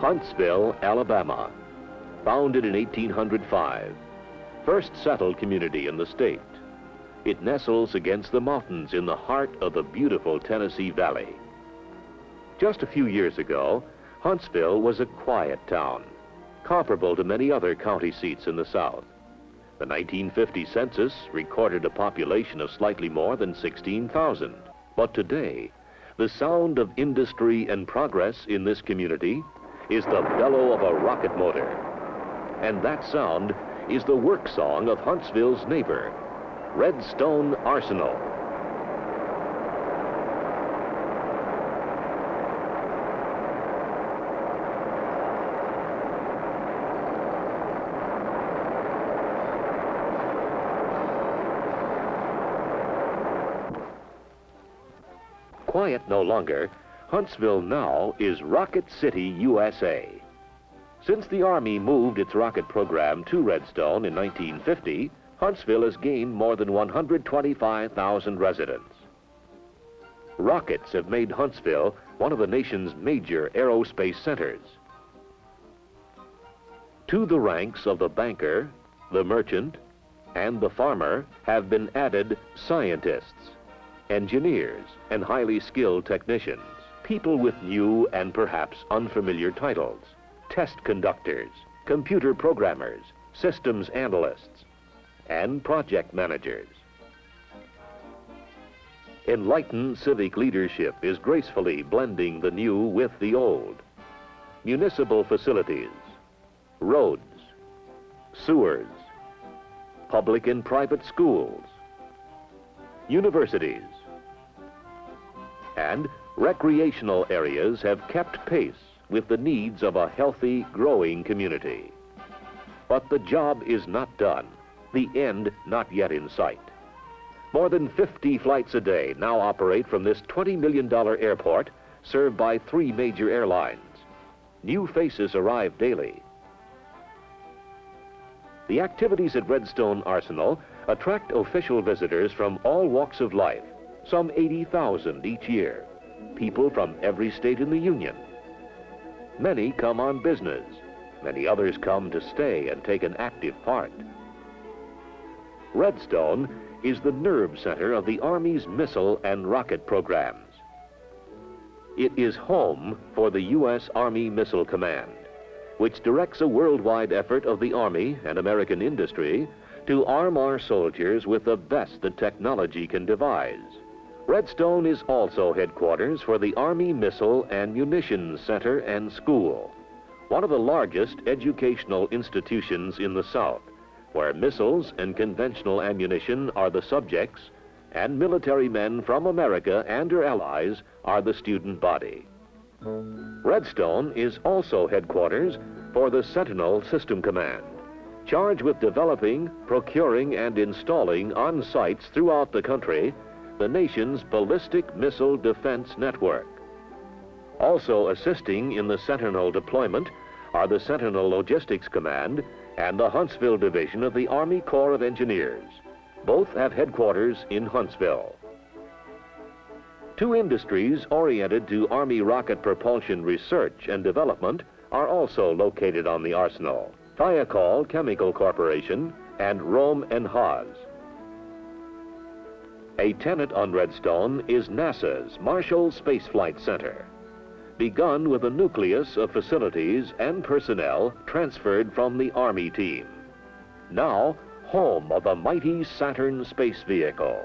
Huntsville, Alabama, founded in 1805, first settled community in the state. It nestles against the mountains in the heart of the beautiful Tennessee Valley. Just a few years ago, Huntsville was a quiet town, comparable to many other county seats in the South. The 1950 census recorded a population of slightly more than 16,000. But today, the sound of industry and progress in this community is the bellow of a rocket motor. And that sound is the work song of Huntsville's neighbor, Redstone Arsenal. Quiet no longer, Huntsville now is Rocket City, USA. Since the Army moved its rocket program to Redstone in 1950, Huntsville has gained more than 125,000 residents. Rockets have made Huntsville one of the nation's major aerospace centers. To the ranks of the banker, the merchant, and the farmer have been added scientists, engineers, and highly skilled technicians, people with new and perhaps unfamiliar titles, test conductors, computer programmers, systems analysts, and project managers. Enlightened civic leadership is gracefully blending the new with the old. Municipal facilities, roads, sewers, public and private schools, universities, and recreational areas have kept pace with the needs of a healthy, growing community. But the job is not done, the end not yet in sight. More than 50 flights a day now operate from this $20 million airport, served by 3 major airlines. New faces arrive daily. The activities at Redstone Arsenal attract official visitors from all walks of life, some 80,000 each year, people from every state in the Union. Many come on business. Many others come to stay and take an active part. Redstone is the nerve center of the Army's missile and rocket programs. It is home for the U.S. Army Missile Command, which directs a worldwide effort of the Army and American industry to arm our soldiers with the best that technology can devise. Redstone is also headquarters for the Army Missile and Munitions Center and School, one of the largest educational institutions in the South, where missiles and conventional ammunition are the subjects, and military men from America and her allies are the student body. Redstone is also headquarters for the Sentinel System Command, charged with developing, procuring, and installing on sites throughout the country the nation's ballistic missile defense network. Also assisting in the Sentinel deployment are the Sentinel Logistics Command and the Huntsville Division of the Army Corps of Engineers. Both have headquarters in Huntsville. 2 industries oriented to Army rocket propulsion research and development are also located on the Arsenal: Thiokol Chemical Corporation and Rome and Haas. A tenant on Redstone is NASA's Marshall Space Flight Center, begun with a nucleus of facilities and personnel transferred from the Army team. Now, home of the mighty Saturn space vehicle,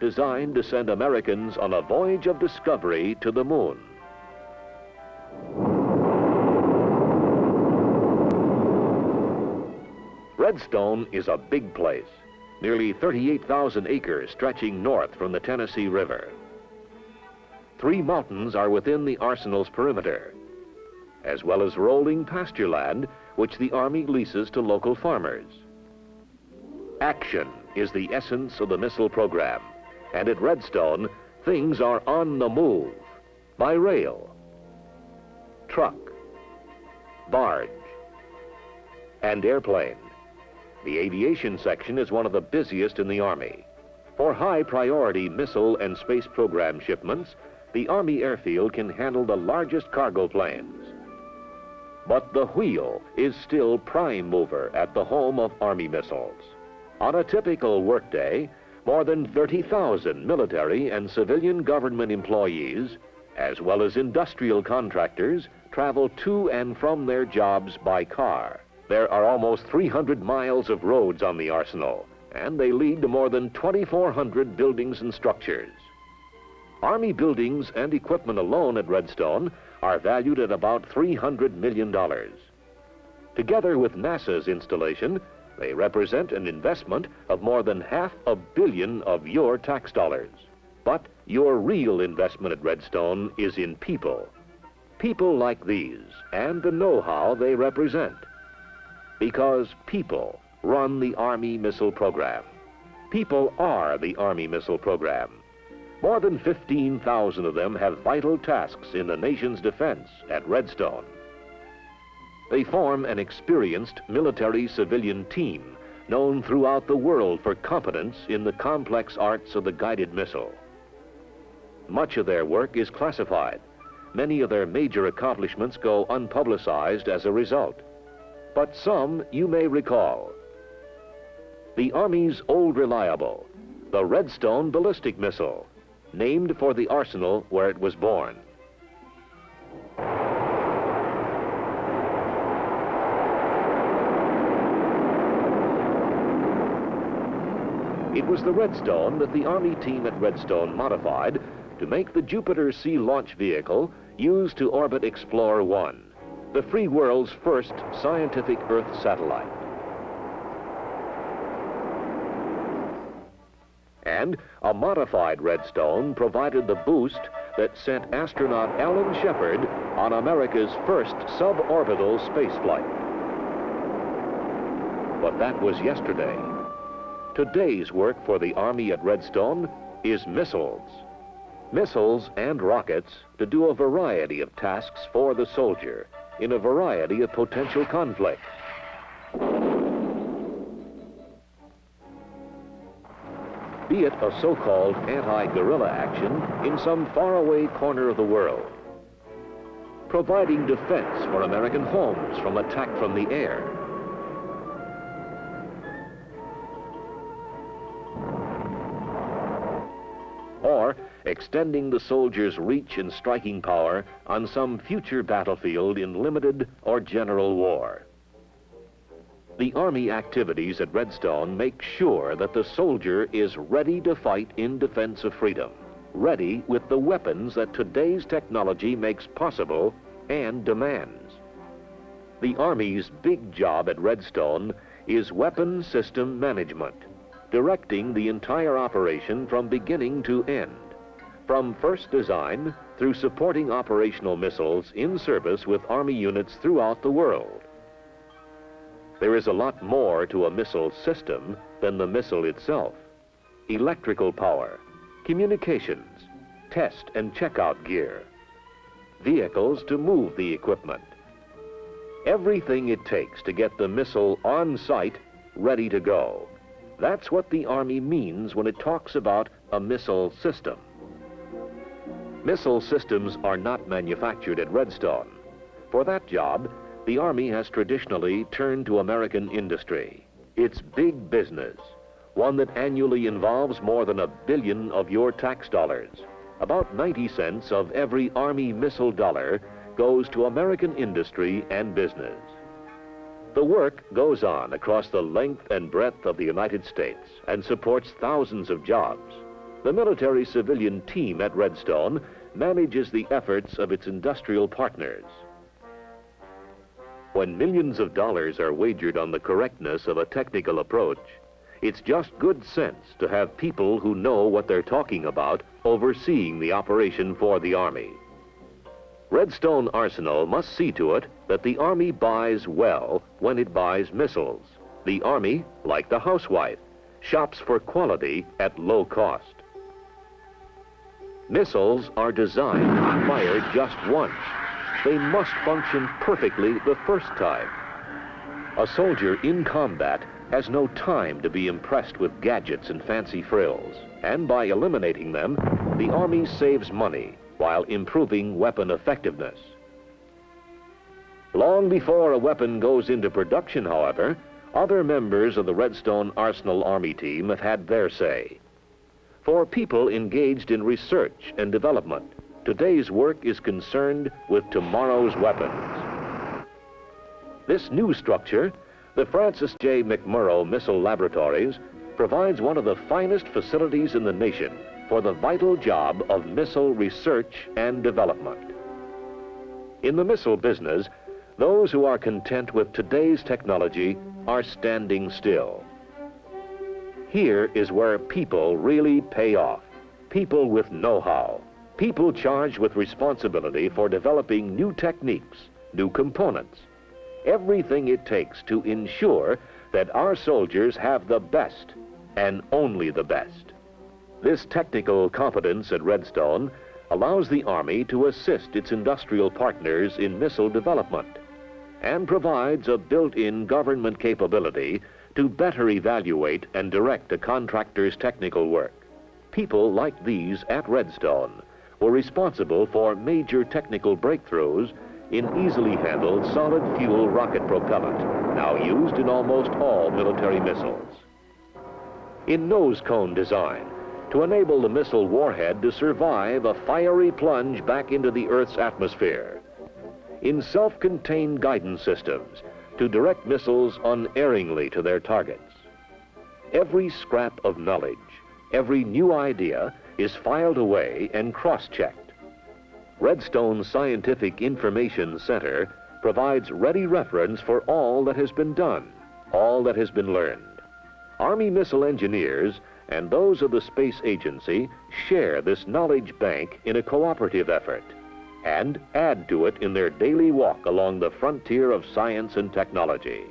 designed to send Americans on a voyage of discovery to the moon. Redstone is a big place, nearly 38,000 acres stretching north from the Tennessee River. 3 mountains are within the Arsenal's perimeter, as well as rolling pasture land, which the Army leases to local farmers. Action is the essence of the missile program, and at Redstone, things are on the move, by rail, truck, barge, and airplane. The aviation section is one of the busiest in the Army. For high-priority missile and space program shipments, the Army airfield can handle the largest cargo planes. But the wheel is still prime mover at the home of Army missiles. On a typical workday, more than 30,000 military and civilian government employees, as well as industrial contractors, travel to and from their jobs by car. There are almost 300 miles of roads on the Arsenal, and they lead to more than 2,400 buildings and structures. Army buildings and equipment alone at Redstone are valued at about $300 million. Together with NASA's installation, they represent an investment of more than $500 million of your tax dollars. But your real investment at Redstone is in people. People like these and the know-how they represent. Because people run the Army missile program. People are the Army missile program. More than 15,000 of them have vital tasks in the nation's defense at Redstone. They form an experienced military-civilian team known throughout the world for competence in the complex arts of the guided missile. Much of their work is classified. Many of their major accomplishments go unpublicized as a result. But some you may recall. The Army's old reliable, the Redstone ballistic missile, named for the arsenal where it was born. It was the Redstone that the Army team at Redstone modified to make the Jupiter C launch vehicle used to orbit Explorer 1, the free world's first scientific Earth satellite. And a modified Redstone provided the boost that sent astronaut Alan Shepard on America's first suborbital spaceflight. But that was yesterday. Today's work for the Army at Redstone is missiles. Missiles and rockets to do a variety of tasks for the soldier in a variety of potential conflicts. Be it a so-called anti-guerrilla action in some faraway corner of the world, providing defense for American homes from attack from the air, or extending the soldier's reach and striking power on some future battlefield in limited or general war. The Army activities at Redstone make sure that the soldier is ready to fight in defense of freedom, ready with the weapons that today's technology makes possible and demands. The Army's big job at Redstone is weapon system management, directing the entire operation from beginning to end, from first design through supporting operational missiles in service with Army units throughout the world. There is a lot more to a missile system than the missile itself. Electrical power, communications, test and checkout gear, vehicles to move the equipment. Everything it takes to get the missile on site, ready to go. That's what the Army means when it talks about a missile system. Missile systems are not manufactured at Redstone. For that job, the Army has traditionally turned to American industry. It's big business, one that annually involves more than $1 billion of your tax dollars. About 90 cents of every Army missile dollar goes to American industry and business. The work goes on across the length and breadth of the United States and supports thousands of jobs. The military-civilian team at Redstone manages the efforts of its industrial partners. When millions of dollars are wagered on the correctness of a technical approach, it's just good sense to have people who know what they're talking about overseeing the operation for the Army. Redstone Arsenal must see to it that the Army buys well when it buys missiles. The Army, like the housewife, shops for quality at low cost. Missiles are designed to be fired just once. They must function perfectly the first time. A soldier in combat has no time to be impressed with gadgets and fancy frills, and by eliminating them, the Army saves money while improving weapon effectiveness. Long before a weapon goes into production, however, other members of the Redstone Arsenal Army team have had their say. For people engaged in research and development, today's work is concerned with tomorrow's weapons. This new structure, the Francis J. McMurrow Missile Laboratories, provides one of the finest facilities in the nation for the vital job of missile research and development. In the missile business, those who are content with today's technology are standing still. Here is where people really pay off. People with know-how. People charged with responsibility for developing new techniques, new components. Everything it takes to ensure that our soldiers have the best, and only the best. This technical competence at Redstone allows the Army to assist its industrial partners in missile development and provides a built-in government capability to better evaluate and direct a contractor's technical work. People like these at Redstone were responsible for major technical breakthroughs in easily handled solid fuel rocket propellant, now used in almost all military missiles. In nose cone design, to enable the missile warhead to survive a fiery plunge back into the Earth's atmosphere. In self-contained guidance systems, to direct missiles unerringly to their targets. Every scrap of knowledge, every new idea is filed away and cross-checked. Redstone's Scientific Information Center provides ready reference for all that has been done, all that has been learned. Army missile engineers and those of the Space Agency share this knowledge bank in a cooperative effort and add to it in their daily walk along the frontier of science and technology.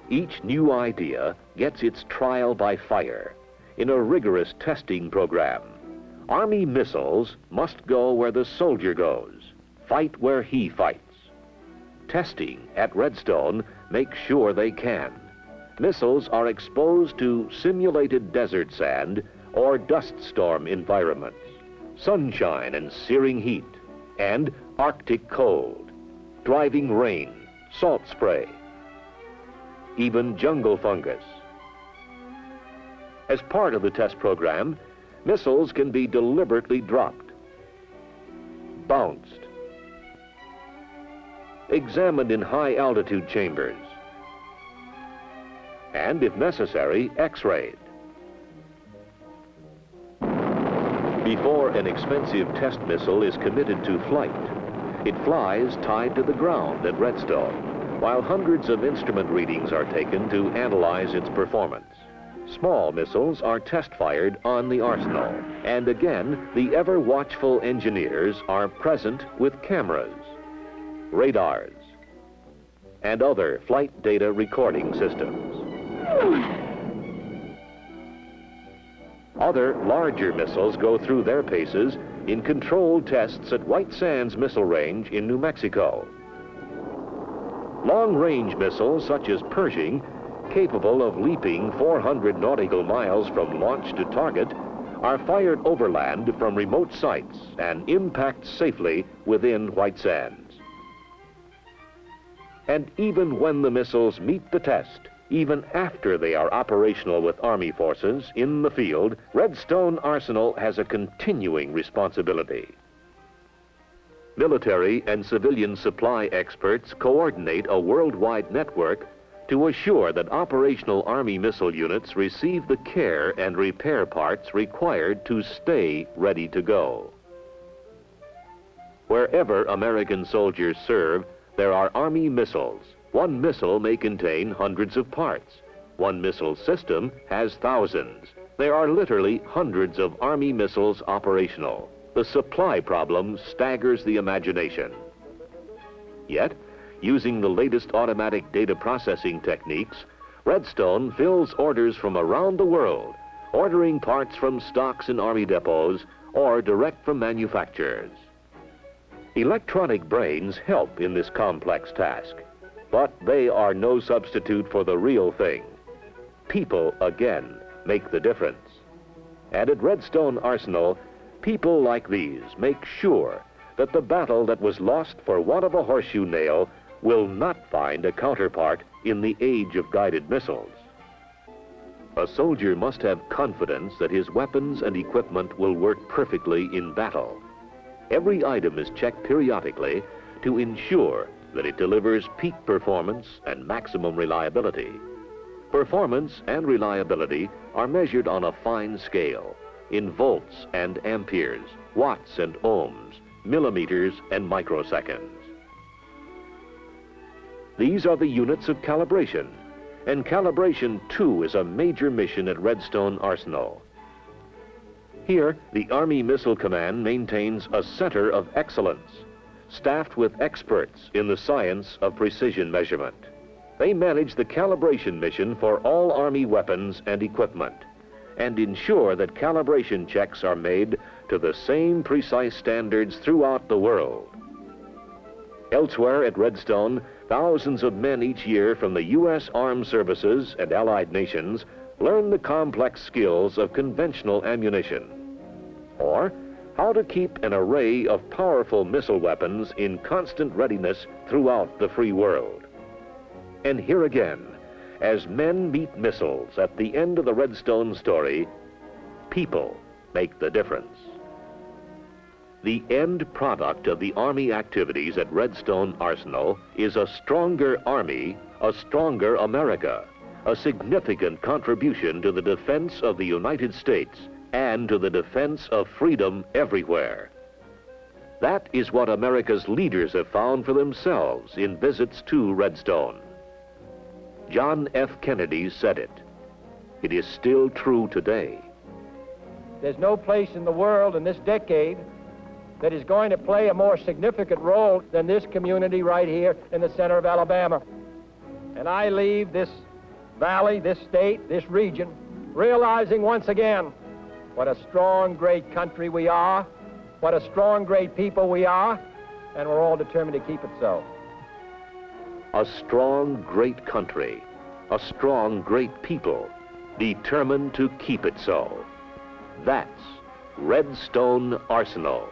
Each new idea gets its trial by fire in a rigorous testing program. Army missiles must go where the soldier goes, fight where he fights. Testing at Redstone makes sure they can. Missiles are exposed to simulated desert sand or dust storm environments, sunshine and searing heat, and Arctic cold, driving rain, salt spray, even jungle fungus. As part of the test program, missiles can be deliberately dropped, bounced, examined in high-altitude chambers, and, if necessary, X-rayed. Before an expensive test missile is committed to flight, it flies tied to the ground at Redstone, while hundreds of instrument readings are taken to analyze its performance. Small missiles are test-fired on the arsenal, and again, the ever-watchful engineers are present with cameras, radars, and other flight data recording systems. Other larger missiles go through their paces in controlled tests at White Sands Missile Range in New Mexico. Long-range missiles such as Pershing, capable of leaping 400 nautical miles from launch to target, are fired overland from remote sites and impact safely within White Sands. And even when the missiles meet the test, even after they are operational with Army forces in the field, Redstone Arsenal has a continuing responsibility. Military and civilian supply experts coordinate a worldwide network to assure that operational Army missile units receive the care and repair parts required to stay ready to go. Wherever American soldiers serve, there are Army missiles. One missile may contain hundreds of parts. One missile system has thousands. There are literally hundreds of Army missiles operational. The supply problem staggers the imagination. Yet, using the latest automatic data processing techniques, Redstone fills orders from around the world, ordering parts from stocks in Army depots or direct from manufacturers. Electronic brains help in this complex task, but they are no substitute for the real thing. People, again, make the difference. And at Redstone Arsenal, people like these make sure that the battle that was lost for want of a horseshoe nail will not find a counterpart in the age of guided missiles. A soldier must have confidence that his weapons and equipment will work perfectly in battle. Every item is checked periodically to ensure that it delivers peak performance and maximum reliability. Performance and reliability are measured on a fine scale in volts and amperes, watts and ohms, millimeters and microseconds. These are the units of calibration, and calibration too is a major mission at Redstone Arsenal. Here, the Army Missile Command maintains a center of excellence, staffed with experts in the science of precision measurement. They manage the calibration mission for all Army weapons and equipment and ensure that calibration checks are made to the same precise standards throughout the world. Elsewhere at Redstone, thousands of men each year from the U.S. Armed Services and allied nations learn the complex skills of conventional ammunition, or how to keep an array of powerful missile weapons in constant readiness throughout the free world. And here again, as men meet missiles at the end of the Redstone story, people make the difference. The end product of the Army activities at Redstone Arsenal is a stronger Army, a stronger America, a significant contribution to the defense of the United States and to the defense of freedom everywhere. That is what America's leaders have found for themselves in visits to Redstone. John F. Kennedy said it. It is still true today. There's no place in the world in this decade that is going to play a more significant role than this community right here in the center of Alabama. And I leave this valley, this state, this region, realizing once again what a strong, great country we are, what a strong, great people we are, and we're all determined to keep it so. A strong, great country, a strong, great people, determined to keep it so. That's Redstone Arsenal.